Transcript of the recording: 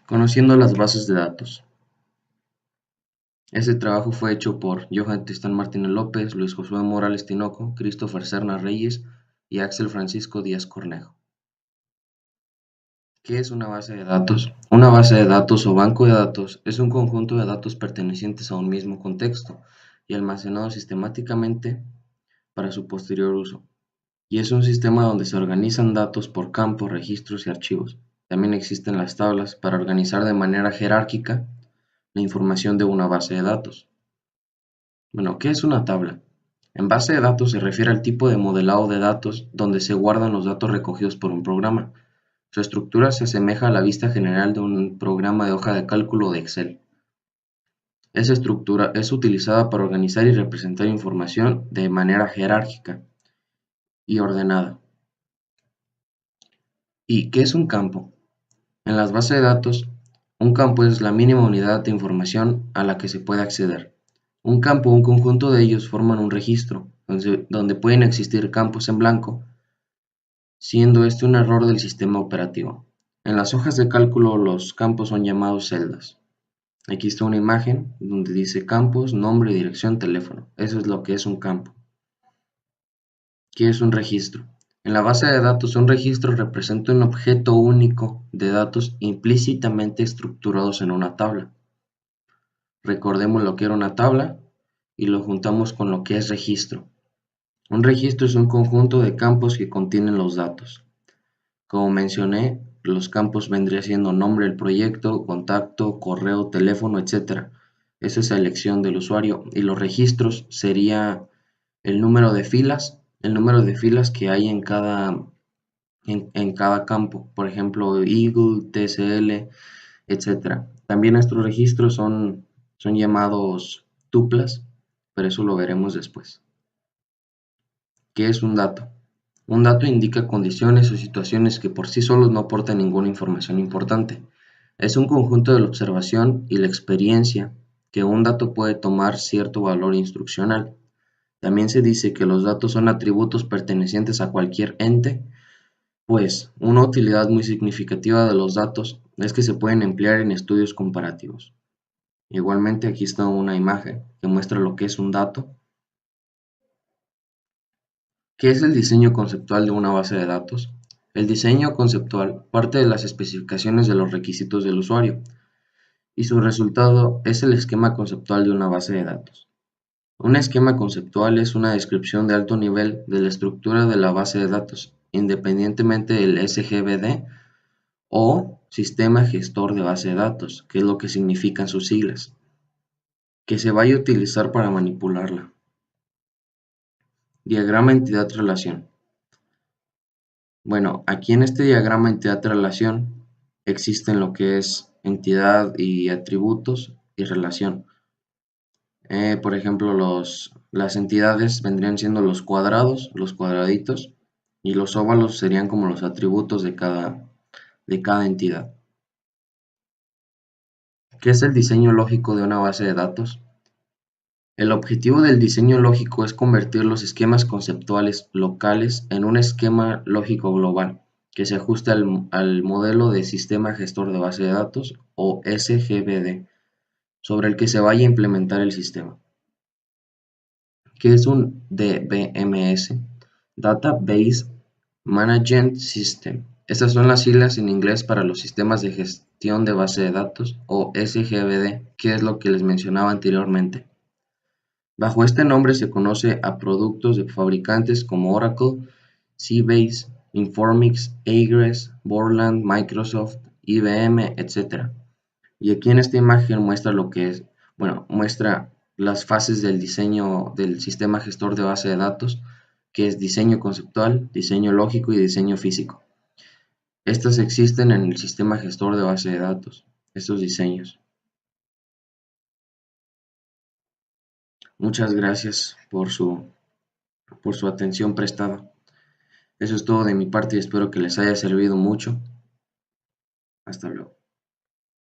Conociendo las bases de datos. Este trabajo fue hecho por Johan Tristán Martínez López, Luis Josué Morales Tinoco, Christopher Serna Reyes y Axel Francisco Díaz Cornejo. ¿Qué es una base de datos? Una base de datos o banco de datos es un conjunto de datos pertenecientes a un mismo contexto y almacenados sistemáticamente para su posterior uso. Y es un sistema donde se organizan datos por campos, registros y archivos. También existen las tablas para organizar de manera jerárquica la información de una base de datos. Bueno, ¿qué es una tabla? En base de datos se refiere al tipo de modelado de datos donde se guardan los datos recogidos por un programa. Su estructura se asemeja a la vista general de un programa de hoja de cálculo de Excel. Esa estructura es utilizada para organizar y representar información de manera jerárquica y ordenada. ¿Y qué es un campo? En las bases de datos, un campo es la mínima unidad de información a la que se puede acceder. Un campo o un conjunto de ellos forman un registro, donde pueden existir campos en blanco, siendo este un error del sistema operativo. En las hojas de cálculo los campos son llamados celdas. Aquí está una imagen donde dice campos, nombre, dirección, teléfono. Eso es lo que es un campo. ¿Qué es un registro? En la base de datos, un registro representa un objeto único de datos implícitamente estructurados en una tabla. Recordemos lo que era una tabla y lo juntamos con lo que es registro. Un registro es un conjunto de campos que contienen los datos. Como mencioné, los campos vendría siendo nombre del proyecto, contacto, correo, teléfono, etc. Esa es la elección del usuario. Y los registros sería el número de filas que hay en cada campo. Por ejemplo, Eagle, TSL, etc. También estos registros son llamados tuplas, pero eso lo veremos después. ¿Qué es un dato? Un dato indica condiciones o situaciones que por sí solos no aportan ninguna información importante. Es un conjunto de la observación y la experiencia que un dato puede tomar cierto valor instruccional. También se dice que los datos son atributos pertenecientes a cualquier ente, pues una utilidad muy significativa de los datos es que se pueden emplear en estudios comparativos. Igualmente aquí está una imagen que muestra lo que es un dato. ¿Qué es el diseño conceptual de una base de datos? El diseño conceptual parte de las especificaciones de los requisitos del usuario, y su resultado es el esquema conceptual de una base de datos. Un esquema conceptual es una descripción de alto nivel de la estructura de la base de datos, independientemente del SGBD o Sistema Gestor de Base de Datos, que es lo que significan sus siglas, que se vaya a utilizar para manipularla. Diagrama entidad-relación. Bueno, aquí en este diagrama entidad-relación existen lo que es entidad y atributos y relación. Por ejemplo, las entidades vendrían siendo los cuadrados, los cuadraditos, y los óvalos serían como los atributos de cada entidad. ¿Qué es el diseño lógico de una base de datos? El objetivo del diseño lógico es convertir los esquemas conceptuales locales en un esquema lógico global que se ajuste al modelo de sistema gestor de base de datos o SGBD sobre el que se vaya a implementar el sistema. ¿Qué es un DBMS? Database Management System. Estas son las siglas en inglés para los sistemas de gestión de base de datos o SGBD, que es lo que les mencionaba anteriormente. Bajo este nombre se conoce a productos de fabricantes como Oracle, Sybase, Informix, Agres, Borland, Microsoft, IBM, etc. Y aquí en esta imagen muestra lo que es, muestra las fases del diseño del sistema gestor de base de datos, que es diseño conceptual, diseño lógico y diseño físico. Estas existen en el sistema gestor de base de datos, estos diseños. Muchas gracias por su atención prestada. Eso es todo de mi parte y espero que les haya servido mucho. Hasta luego.